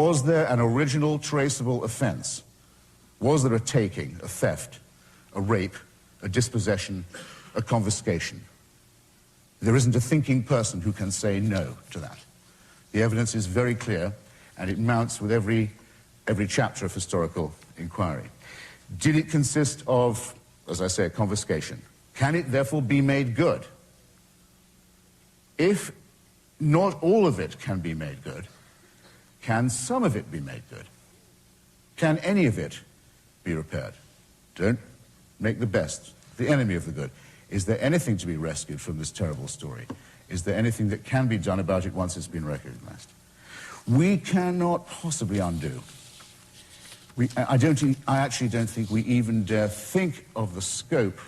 Was there an original traceable offense? Was there a taking, a theft, a rape, a dispossession, a confiscation? There isn't a thinking person who can say no to that. The evidence is very clear, and it mounts with every chapter of historical inquiry. Did it consist of, as I say, a confiscation? Can it therefore be made good? If not all of it can be made good, can some of it be made good? Can any of it be repaired? Don't make the best the enemy of the good. Is there anything to be rescued from this terrible story? Is there anything that can be done about it once it's been recognized? We cannot possibly undo. I actually don't think we even dare think of the scope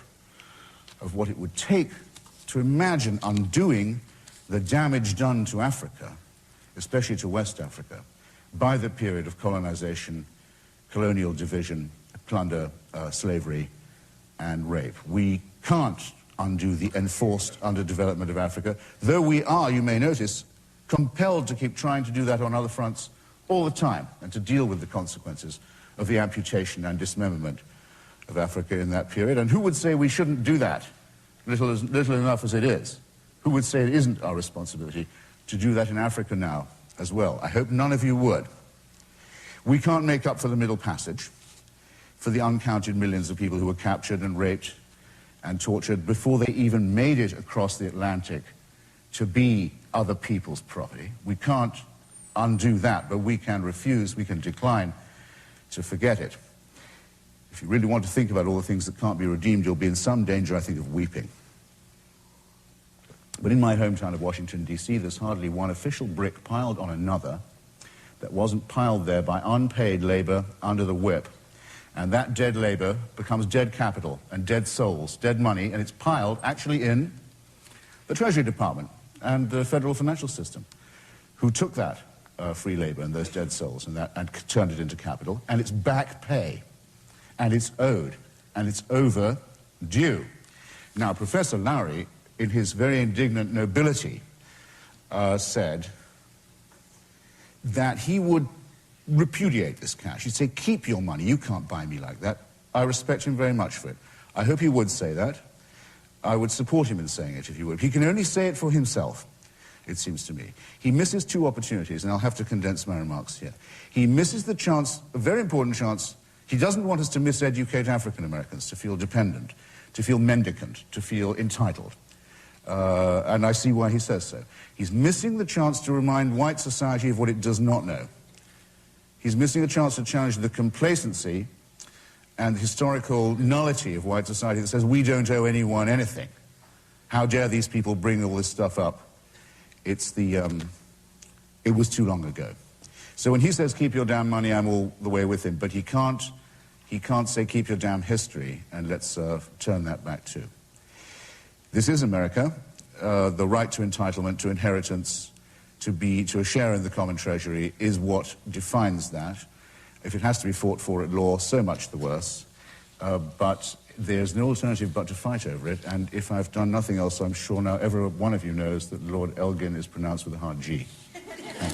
of what it would take to imagine undoing the damage done to Africa, especially to West Africa, by the period of colonization, colonial division, plunder, slavery, and rape. We can't undo the enforced underdevelopment of Africa, though we are, you may notice, compelled to keep trying to do that on other fronts all the time and to deal with the consequences of the amputation and dismemberment of Africa in that period. And who would say we shouldn't do that, little enough as it is? Who would say it isn't our responsibility to do that in Africa now as well? I hope none of you would. We can't make up for the Middle Passage, for the uncounted millions of people who were captured and raped and tortured before they even made it across the Atlantic to be other people's property. We can't undo that, but we can refuse, we can decline to forget it. If you really want to think about all the things that can't be redeemed, you'll be in some danger, I think, of weeping. But in my hometown of Washington, D.C., there's hardly one official brick piled on another that wasn't piled there by unpaid labor under the whip. And that dead labor becomes dead capital and dead souls, dead money, and it's piled actually in the Treasury Department and the federal financial system, who took that free labor and those dead souls and turned it into capital, and it's back pay, and it's owed, and it's overdue. Now, Professor Lowry, in his very indignant nobility, said that he would repudiate this cash. He'd say, keep your money, you can't buy me like that. I respect him very much for it. I hope he would say that. I would support him in saying it if he would. He can only say it for himself, it seems to me. He misses two opportunities, and I'll have to condense my remarks here. He misses the chance, a very important chance. He doesn't want us to miseducate African Americans, to feel dependent, to feel mendicant, to feel entitled. And I see why he says so. He's missing the chance to remind white society of what it does not know. He's missing a chance to challenge the complacency and the historical nullity of white society that says we don't owe anyone anything. How dare these people bring all this stuff up? It was too long ago. So when he says keep your damn money, I'm all the way with him, but he can't say keep your damn history, and let's turn that back too. This is America. The right to entitlement, to inheritance, to a share in the common treasury is what defines that. If it has to be fought for at law, so much the worse. But there's no alternative but to fight over it, and if I've done nothing else, I'm sure now every one of you knows that Lord Elgin is pronounced with a hard G.